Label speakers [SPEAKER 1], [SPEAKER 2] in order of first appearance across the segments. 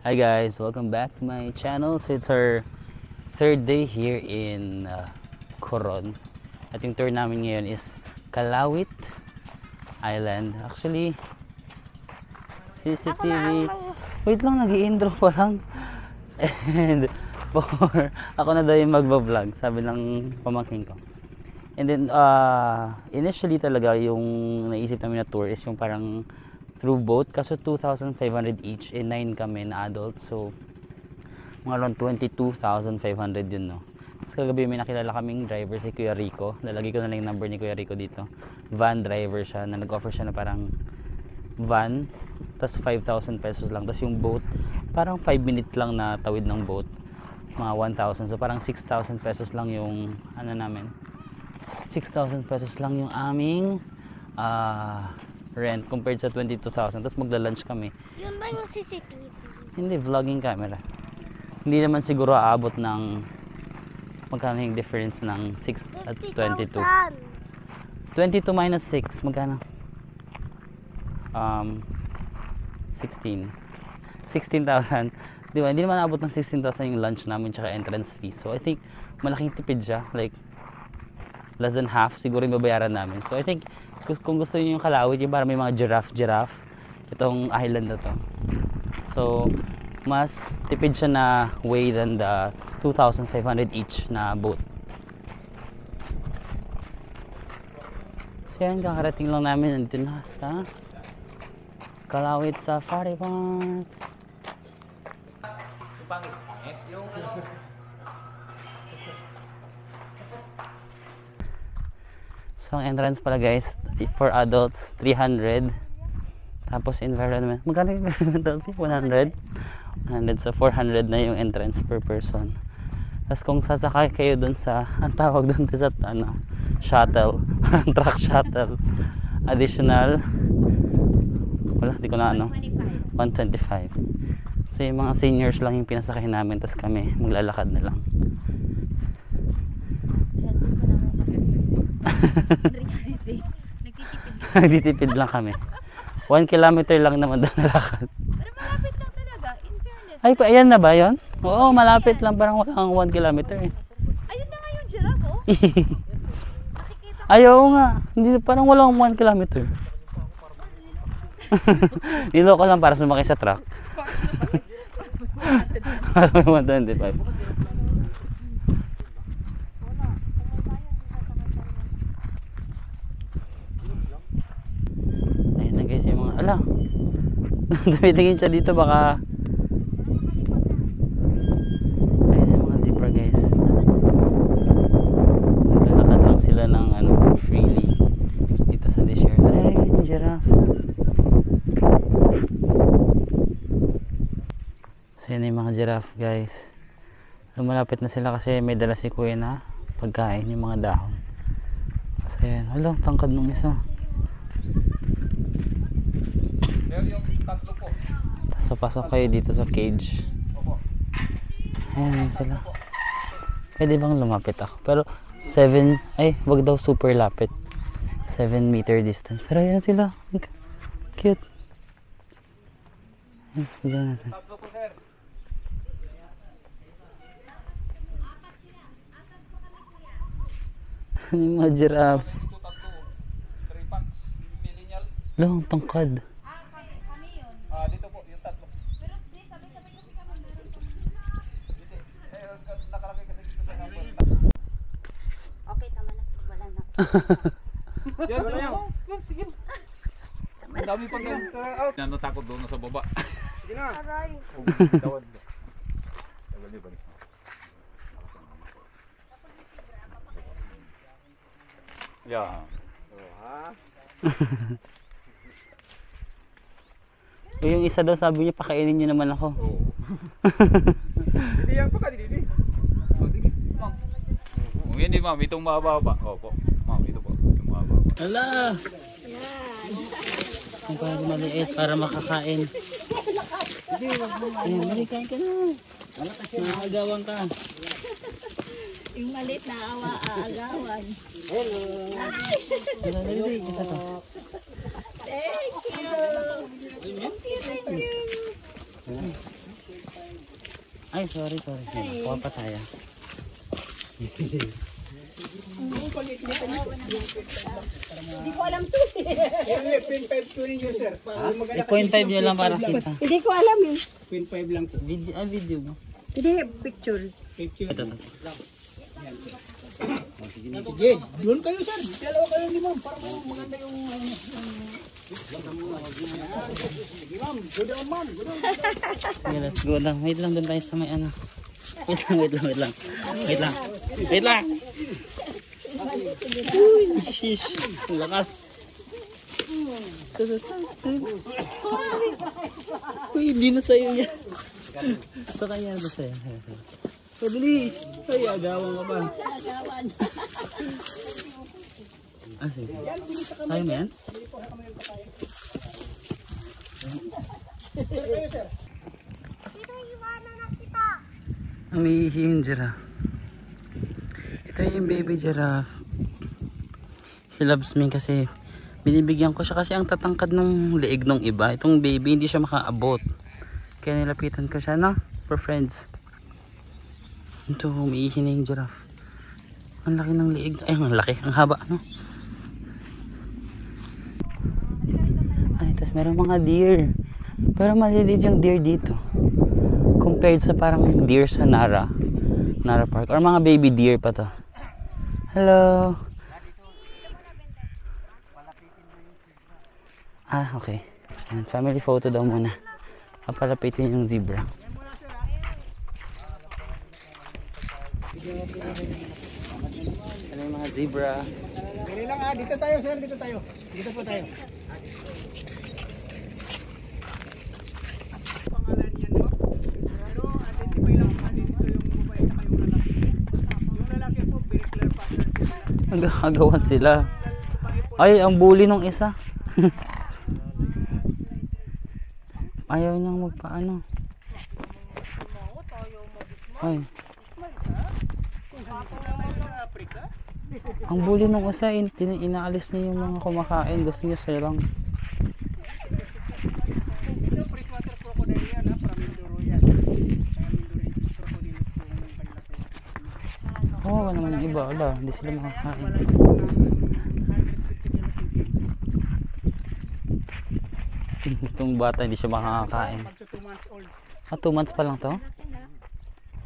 [SPEAKER 1] Hi guys, welcome back to my channel. So it's our third day here in Coron. At yung tour namin ngayon is Calawit Island. Actually, CCTV. Wait lang, nag-i-intro pa lang. And ako na daw yung magbablog, sabi ng pamangkin ko. And then initially talaga yung naisip namin na tour is yung parang through boat, kaso 2,500 each, 9 kami na adults, so mga around 22,500 yun, no. Tapos kagabi may nakilala kaming driver, si Kuya Rico. Lalagay ko na lang yung number ni Kuya Rico dito. Van driver siya, na nag-offer siya na parang van, tapos 5,000 pesos lang. Tapos yung boat, parang 5 minutes lang na tawid ng boat, mga 1,000. So parang 6,000 pesos lang yung ano namin, 6,000 pesos lang yung aming rent compared sa 22,000. Tapos magla-lunch kami.
[SPEAKER 2] Yun ba yung CCTV?
[SPEAKER 1] Hindi, vlogging camera. Hindi naman siguro aabot ng magkano yung difference ng 6 at 22. 22 minus 6, magkano? 16,000. Di ba? Hindi naman aabot ng 16,000 yung lunch namin tsaka entrance fee. So I think malaking tipid siya. Like less than half siguro yung babayaran namin. So I think kung gusto niyo yung Calawit, yung para may mga giraffe, itong island na to. So mas tipid siya na way than the 2,500 each na boat. So yan, kakarating lang namin. Nandito na sa Calawit Safari Park. So ang entrance pala guys, for adults 300. Tapos environment, magkano yung environmental fee? 100. So 400 na yung entrance per person. Tapos kung sasakay kayo dun sa, ang tawag dun sa ano, shuttle, truck shuttle, additional, wala, di ko na ano, 125. So yung mga seniors lang yung pinasakay namin, tapos kami maglalakad na lang. Nagtitipid lang kami. 1 kilometer lang naman daw nalakad.
[SPEAKER 2] Pero malapit lang talaga, in fairness.
[SPEAKER 1] Ay, ayan na ba yun? Oo, malapit lang. Parang walang 1 kilometer eh.
[SPEAKER 2] Ayun na nga yung giraffe, oh. Nakikita
[SPEAKER 1] Ayaw nga. Hindi, parang walang 1 kilometer. Niloko lang para sumakay sa truck. Parang 125. Ala, tumitingin siya dito, baka ayun yung mga zebra guys. Naglalakad lang sila ng ano, freely dito sa desert. Ay, yung giraffe. So yun yung mga giraffe guys. Lumalapit na sila kasi may dala si kuya na pagkain, yung mga dahon. Kasi yun, alam, tangkad nung isa. So pasok kayo dito sa cage. Ayan sila. Pwede bang lumapit ako? Pero 7, ay wag daw super lapit. 7 meter distance. Pero ayan sila. Cute. Ayan, dyan natin. Yung mga giraffe. Lang, tangkad.
[SPEAKER 3] Dito po, yung tatlo. Pero please, sabi-sabi kasi kami meron. Nakalagay kasi dito sa number.
[SPEAKER 2] Okay, tama na. Wala na.
[SPEAKER 3] Yan, yan. Sige. Ang dami pang ganun. Natakot doon sa baba.
[SPEAKER 2] Sige na. Aray.
[SPEAKER 3] Tawad. Yeah.
[SPEAKER 1] Yung isa daw sabi niya, pakainin niyo naman ako.
[SPEAKER 3] Oo. Hindi yan pa ka, hindi. Ma'am. Oh, yan di ma'am, itong mababa. Opo. Ma'am, ito po. Itong mababa.
[SPEAKER 1] Ala! Ang parang maliit para makakain. Ayun, mali, kain ka na. Nakagawan ka.
[SPEAKER 2] Yung maliit na aagawan.
[SPEAKER 1] Hello! Dali, isa to.
[SPEAKER 2] Thank you. Thank you.
[SPEAKER 1] Ay, sorry. Kuha pa tayo.
[SPEAKER 2] Hindi ko alam to.
[SPEAKER 1] Eh, 0.5 nyo lang para kita.
[SPEAKER 2] Hindi ko alam eh.
[SPEAKER 4] 0.5 lang po.
[SPEAKER 1] Video mo.
[SPEAKER 2] Hindi, picture.
[SPEAKER 1] Ito.
[SPEAKER 4] Sige, doon kayo sir. Dalawa kayo ni ma'am para maganda yung sige ma'am, go down ma'am.
[SPEAKER 1] Okay, let's go lang. Wait lang, doon tayo sa may ano. Wait lang. Shish, ang lakas. Uy, hindi na sa'yo yan. Ito kanya na sa'yo. Padali. Ay, agawan ka pa. Sige. Tayo mo yan? Umiihi yung giraffe. Ito yung baby giraffe. He loves me kasi binibigyan ko siya kasi ang tatangkad ng leeg ng iba. Itong baby hindi siya makaabot. Kaya nilapitan ko siya, no? For friends. Ito, umiihi na yung giraffe. Ang laki ng leeg. Ay, ang laki. Ang haba, no? Ay, tas meron mga deer. Pero maliliit yung deer dito. Compared sa parang deer sa Nara Park. Or mga baby deer pa to. Hello. Okay. Ayan, family photo daw muna. Papalapitin yung zebra. Ano yung mga zebra?
[SPEAKER 4] Dili lang dito tayo sir, dito tayo. Dito po tayo. Pangalan yan mo. Pero identify lang dito yung babae na yung lalaki. Yung lalaki po, very clear pattern.
[SPEAKER 1] Nagkakagawan sila. Ay, ang bully nung isa. Ayaw niyang magpaano. Ay. Ang bully nung isa, inaalis niya yung mga kumakain. Gusto niya silang.
[SPEAKER 4] Ito freshwater crocodile yan from Mindoro yan. Kaya Mindoro crocodile po yung kalaki.
[SPEAKER 1] Oo, naman yung iba. Wala, hindi sila makakain. Itong bata hindi siya makakain.
[SPEAKER 4] 2 months old.
[SPEAKER 1] 2 months pa lang to?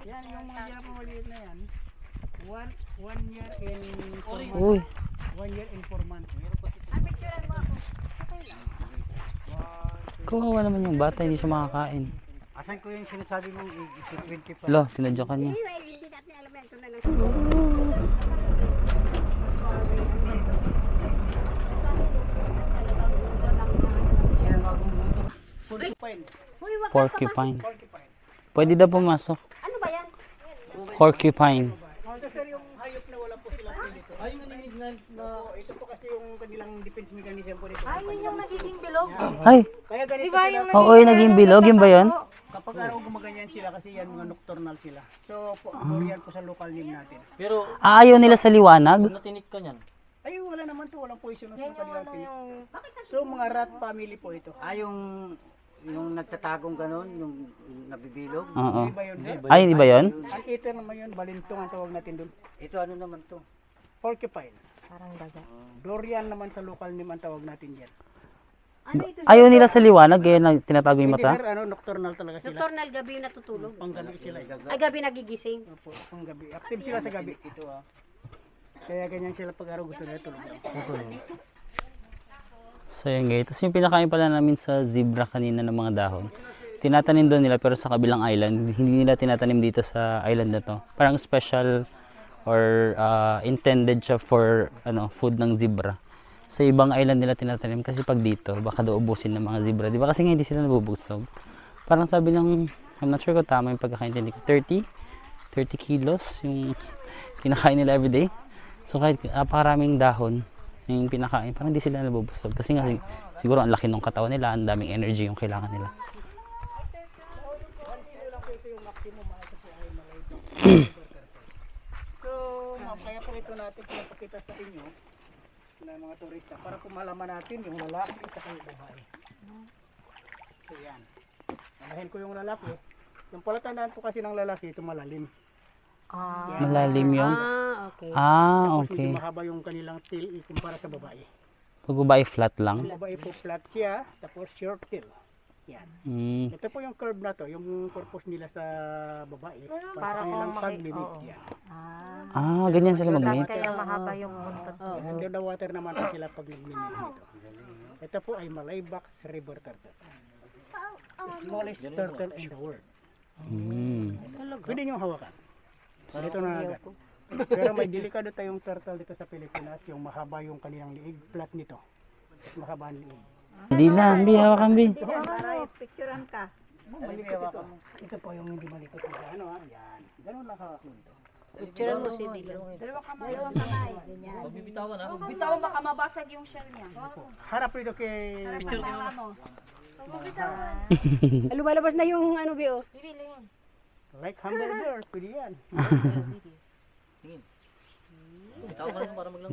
[SPEAKER 4] Yan yung mga giraffe na maliit na yan. 1 year in 4 months.
[SPEAKER 1] Uy.
[SPEAKER 4] 1 year in 4 months.
[SPEAKER 2] Picturean mo ako.
[SPEAKER 1] Kawawa naman yung bata, hindi siya makakain.
[SPEAKER 4] Asan ko yung sinasabi mong 20 pa?
[SPEAKER 1] Lo, tinadyakan niya.
[SPEAKER 2] Hindi natin alam yan. Ito na lang.
[SPEAKER 4] Porcupine.
[SPEAKER 1] Porcupine. Pwede daw pumasok.
[SPEAKER 2] Ano ba yan?
[SPEAKER 1] Porcupine.
[SPEAKER 4] Ito sir yung hayop na wala po sila dito. Ay, naninig na. Ito po kasi yung kanilang defense mechanism po dito.
[SPEAKER 2] Ay, yun yung nagiging bilog.
[SPEAKER 1] Ay!
[SPEAKER 4] Kaya ganito
[SPEAKER 2] Diba
[SPEAKER 4] sila.
[SPEAKER 2] yung
[SPEAKER 1] Oo, naging bilog. Yun ba yun?
[SPEAKER 4] Kapag araw gumaganyan sila kasi yan mga nocturnal sila. So, yan po sa local name natin.
[SPEAKER 1] Ayaw nila sa liwanag?
[SPEAKER 4] Ay, wala naman to. Walang poison sa kanilang tinik. So, mga rat family po ito.
[SPEAKER 5] Yung nagtatagong ganon, yung nabibilog.
[SPEAKER 1] Oo.
[SPEAKER 4] Hindi ba yun sir?
[SPEAKER 1] Ay, hindi ba yun?
[SPEAKER 4] Ang eater naman yun, balintong ang tawag natin doon.
[SPEAKER 5] Ito ano naman to?
[SPEAKER 4] Porcupine.
[SPEAKER 2] Parang daga.
[SPEAKER 4] Dorian naman sa local name ang tawag natin yan.
[SPEAKER 2] Ano ito?
[SPEAKER 1] Ayaw nila sa liwanag, kaya tinatago yung
[SPEAKER 4] Hindi
[SPEAKER 1] mata?
[SPEAKER 4] sir, nocturnal talaga sila.
[SPEAKER 2] Nocturnal gabi yung natutulog.
[SPEAKER 4] Panggabi sila.
[SPEAKER 2] Ay, gabi nagigising.
[SPEAKER 4] Opo, panggabi. Active sila sa gabi. Kaya ganyan sila pag araw gusto nila tulog.
[SPEAKER 1] So yun guys. Tapos yung pinakain pala namin sa zebra kanina ng mga dahon. Tinatanim doon nila pero sa kabilang island. Hindi nila tinatanim dito sa island na to. Parang special or intended siya for food ng zebra. Sa ibang island nila tinatanim kasi pag dito baka daw ubusin ng mga zebra. Di ba kasi nga hindi sila nabubusog. Parang sabi ng, I'm not sure kung tama yung pagkakaintindi ko, 30 kilos yung kinakain nila everyday. So kahit napakaraming dahon yung pinakain, parang hindi sila nabubusog. Kasi nga siguro ang laki ng katawan nila, ang daming energy yung kailangan nila.
[SPEAKER 4] So, kaya po ito natin pinapakita sa inyo ng mga turista para po malaman natin yung lalaki at yung babae. So yan. Alahin ko yung lalaki. Yung palatandaan po kasi ng lalaki, ito malalim.
[SPEAKER 1] Malalim yung...
[SPEAKER 2] Okay.
[SPEAKER 4] Tapos
[SPEAKER 1] okay.
[SPEAKER 4] hindi mahaba yung kanilang tail ikumpara sa babae.
[SPEAKER 1] Pag babae flat lang.
[SPEAKER 4] Yung babae po flat siya, tapos short tail. Yan.
[SPEAKER 1] Mm.
[SPEAKER 4] Ito po yung curve na to, yung purpose nila sa babae. Para
[SPEAKER 2] Para
[SPEAKER 4] sa kanilang
[SPEAKER 2] kung
[SPEAKER 4] pag-limit.
[SPEAKER 2] oo.
[SPEAKER 4] Yan.
[SPEAKER 1] Ganyan sila mag-meet.
[SPEAKER 2] Kaya mahaba yung buntot.
[SPEAKER 4] Under the water naman po sila pag nagmimit nito. Ito po ay Malaybax river turtle. Smallest turtle in the world.
[SPEAKER 1] Mm.
[SPEAKER 4] Pwede nyo hawakan. Dito na agad. Pero may delikado tayong turtle dito sa Pilipinas, yung mahaba yung kanilang liig, flat nito. At mahaba ang liig.
[SPEAKER 1] Hindi na, Bi, hawakan, Bi.
[SPEAKER 2] Picturean ka.
[SPEAKER 4] Malikot ito. Ito po yung hindi malikot ito. Ano ha? Yan. Ganun lang hawak mo ito.
[SPEAKER 2] Picturean mo si Dylan. Dalawang kamay. Ganyan. Bitawan baka mabasag yung shell niya.
[SPEAKER 4] Harap rito kay...
[SPEAKER 2] Lumalabas na yung ano, Bio.
[SPEAKER 4] Like hamburger, pwede yan.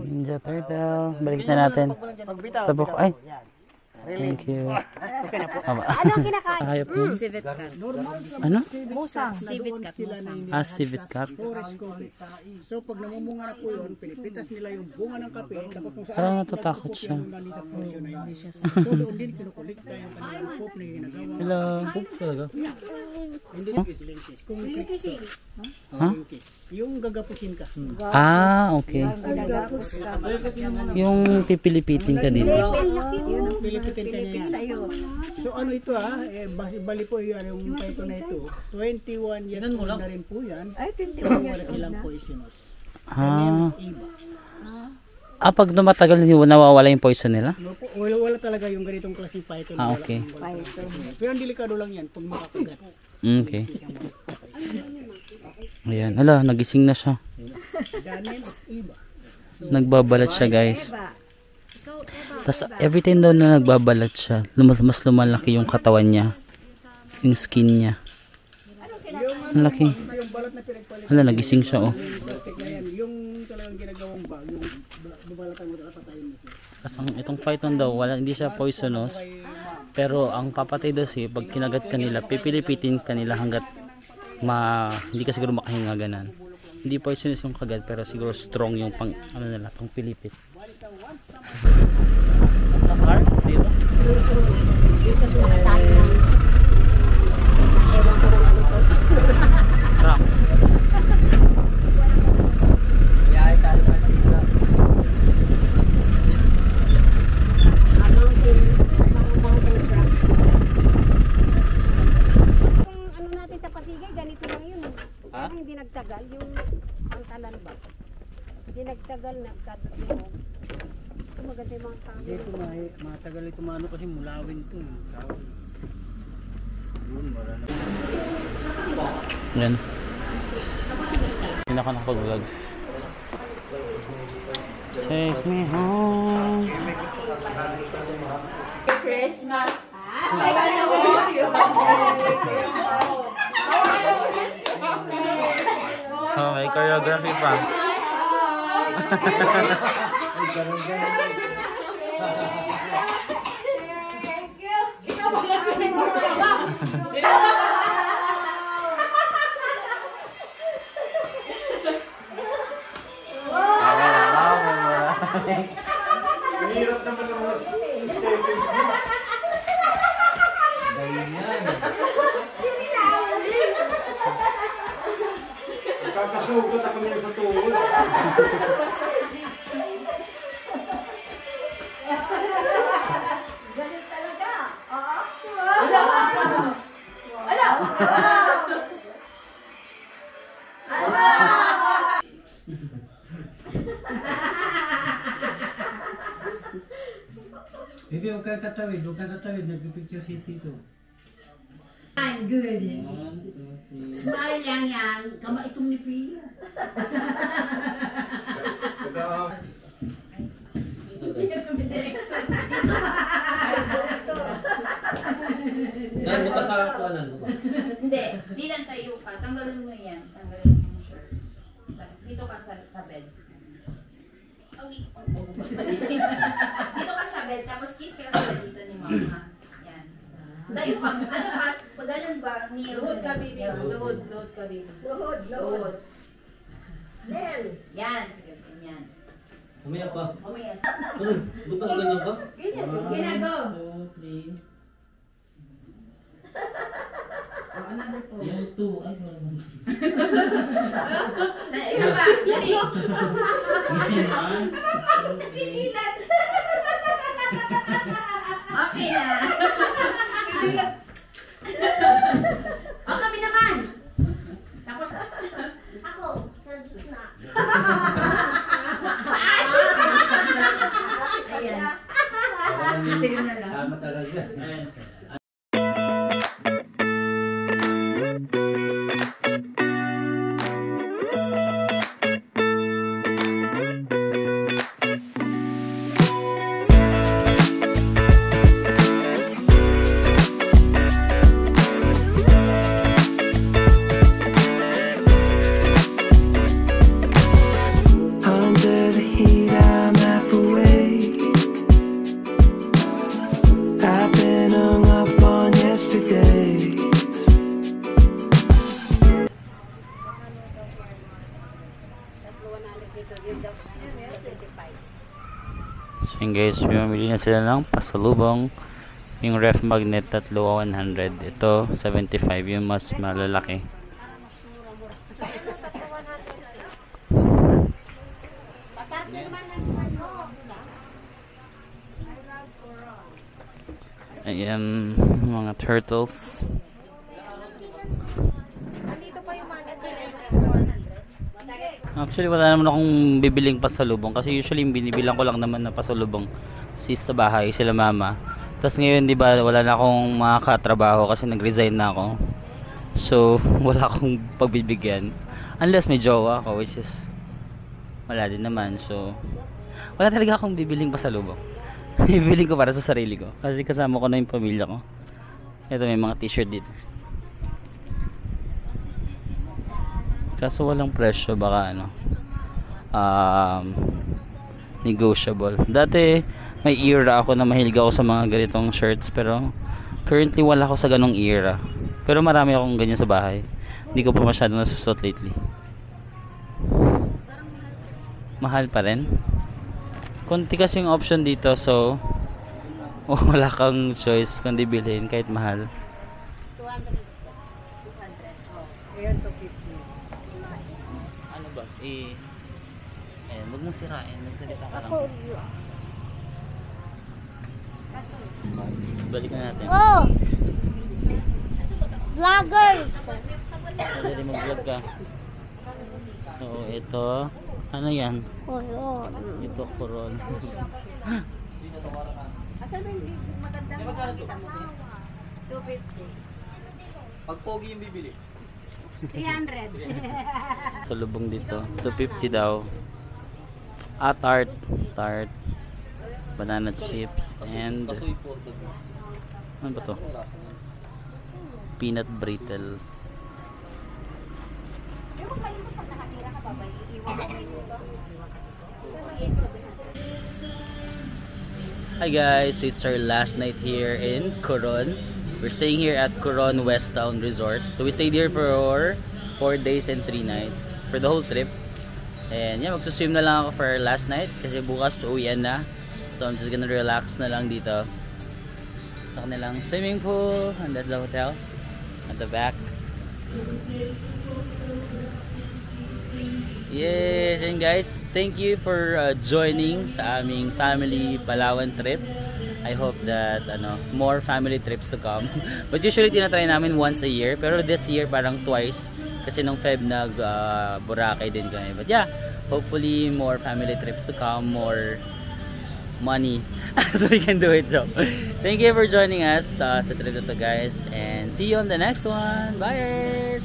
[SPEAKER 1] Ninja turtle. Balik na natin.
[SPEAKER 4] Pagbitaw,
[SPEAKER 1] Tapos,
[SPEAKER 4] bitaw
[SPEAKER 1] ay.
[SPEAKER 4] po. Yan.
[SPEAKER 1] Thank you.
[SPEAKER 4] Okay na po.
[SPEAKER 2] Anong kinakain?
[SPEAKER 1] Hayop mo.
[SPEAKER 2] Civet cat.
[SPEAKER 1] Ano?
[SPEAKER 2] Musang. Civet cat.
[SPEAKER 1] Civet cat.
[SPEAKER 4] Forest coffee. So pag namumunga na po yun, pinipitas nila yung bunga ng kape, kapag kung saan
[SPEAKER 1] Parang natatakot siya.
[SPEAKER 4] galing sa portion na yun. So doon din kinukulikta yung kanilang coop na ginagawa.
[SPEAKER 1] Hello. Talaga?
[SPEAKER 4] Hindi linkis. Kung linkis.
[SPEAKER 1] Ha?
[SPEAKER 4] Yung gagapusin ka.
[SPEAKER 1] Okay. Yung pipilipitin ka dito.
[SPEAKER 4] Yun ang pilipitin ka niya. So ano ito bali po yun yung python na ito. 21 years old na rin po yan. Ay, 21 wala silang poisonous. Iba.
[SPEAKER 1] Pag tumatagal, nawawala yung poison nila?
[SPEAKER 4] Wala talaga yung ganitong klaseng python.
[SPEAKER 1] Okay.
[SPEAKER 4] Pero ang delikado lang yan pag makakagat.
[SPEAKER 1] Okay. Ayan. Hala, nagising na siya.
[SPEAKER 4] Daniel is iba.
[SPEAKER 1] Nagbabalat siya, guys. Tapos every time daw na nagbabalat siya, mas lumalaki yung katawan niya. Yung skin niya. Ang laki.
[SPEAKER 4] Yung balat na pinagpalit.
[SPEAKER 1] Hala, nagising siya, oh.
[SPEAKER 4] Yung talagang ginagawang bag, yung babalatan mo at patayin mo.
[SPEAKER 1] Tapos itong python daw, hindi siya poisonous. Pero ang papatay daw siya, pag kinagat kanila, pipilipitin kanila hanggat hindi ka siguro makahinga ganan. Hindi poisonous yung kagat, pero siguro strong yung pang pilipit. Sa car? Dito?
[SPEAKER 2] Dito sumakit tayo ng ewan ko kung ano to.
[SPEAKER 1] Truck.
[SPEAKER 2] Mountain truck. Kung ano natin sa Pasigay, ganito lang yun. Pero hindi nagtagal yung pantalan ba? Hindi nagtagal, nagkatulong. Maganda yung mga kami.
[SPEAKER 4] Dito matagal ito maano kasi mulawin ito. Yun, wala na.
[SPEAKER 1] Yan. Hindi ako nakapag-vlog. Take me home.
[SPEAKER 2] Christmas.
[SPEAKER 1] May choreography pa.
[SPEAKER 4] Hirap naman ang status mo. Kakasugot ako nila sa tuhod. Bibi, huwag kang tatawid, nag-picture city ito.
[SPEAKER 6] I'm good. Smile lang yan. Kama itong ni Pia.
[SPEAKER 1] Buka sa kuwanan mo.
[SPEAKER 7] Hindi, di lang tayo ka. Tanggalin mo yan. Tanggalin mo yung shirt. Dito ka sa bed. Okay. Dito ka sa bed, tapos kiss ka sa dito ni mama. Yan. Tayo ka. Ano ka? Pag ganun ba, kneel.
[SPEAKER 6] Luhod ka, baby. Luhod ka, baby.
[SPEAKER 7] Luhod.
[SPEAKER 2] Nel.
[SPEAKER 7] Yan, sige, ganyan.
[SPEAKER 1] Umaya pa.
[SPEAKER 7] Umaya.
[SPEAKER 1] Butang ganyan ka?
[SPEAKER 6] Ganyan, go.
[SPEAKER 1] 2, 3.
[SPEAKER 6] Another po.
[SPEAKER 1] Yung 2. Ay, wala naman.
[SPEAKER 7] Isa pa, dali.
[SPEAKER 6] Pinilan.
[SPEAKER 7] Okay na.
[SPEAKER 6] O, kami naman. Tapos,
[SPEAKER 2] Ako, sa gitna.
[SPEAKER 7] Ayan.
[SPEAKER 5] Sama talaga.
[SPEAKER 8] Under the heat, I'm half awake. I've been hung up on yesterday.
[SPEAKER 1] So yun guys, bumili na sila ng pasalubong. Yung ref magnet 3,100. Ito 75, yung mas malalaki. Ayan, mga turtles. Actually, wala naman akong bibiling pasalubong kasi usually binibilang ko lang naman na pasalubong sa bahay, sila mama. Tapos ngayon, di ba, wala na akong makakatrabaho kasi nag-resign na ako. So, wala akong pagbibigyan. Unless may jowa ako, which is wala din naman. So, wala talaga akong bibiling pasalubong. Bibiling ko para sa sarili ko kasi kasama ko na yung pamilya ko. Ito, may mga t-shirt dito. Kaso walang presyo, baka ano, negotiable. Dati may era ako na mahilig ako sa mga ganitong shirts, pero currently wala ako sa ganong era. Pero marami akong ganyan sa bahay. Hindi ko pa masyadong nasusot lately. Mahal pa rin. Konti kasi yung option dito, so wala kang choice kundi bilhin kahit mahal.
[SPEAKER 2] 200. Ayan, 250.
[SPEAKER 1] Ano ba? Ayan, huwag mong sirain. Nagsalita ka lang. Balikan natin.
[SPEAKER 2] Oh! Vloggers!
[SPEAKER 1] Pwede mag-vlog ka. So, ito. Ano yan?
[SPEAKER 2] Koron.
[SPEAKER 1] Ito, koron.
[SPEAKER 2] Asan ba yung magandang makikita mo? 250.
[SPEAKER 3] Pag pogi yung bibili.
[SPEAKER 2] 300.
[SPEAKER 1] Sa lubong dito. 250 daw. Tart. Tart. Banana chips. And ano ba to? Peanut brittle.
[SPEAKER 2] Pero kung malikot pag nakasira ka pa ba, iiwan mo ba ito?
[SPEAKER 1] Hi guys, so it's our last night here in Coron. We're staying here at Coron West Town Resort. So we stayed here for 4 days and 3 nights for the whole trip. And yeah, magsuswim na lang ako for last night kasi bukas uwian na. So I'm just gonna relax na lang dito sa kanilang swimming pool, and that's the hotel at the back. Yes, and guys, thank you for joining sa aming family Palawan trip. I hope that more family trips to come. But usually tinatry namin once a year, pero this year parang twice kasi nung Feb nag Boracay din kami. But yeah, hopefully more family trips to come, more money so we can do it, Joe. Thank you for joining us sa trip to guys, and see you on the next one. Bye.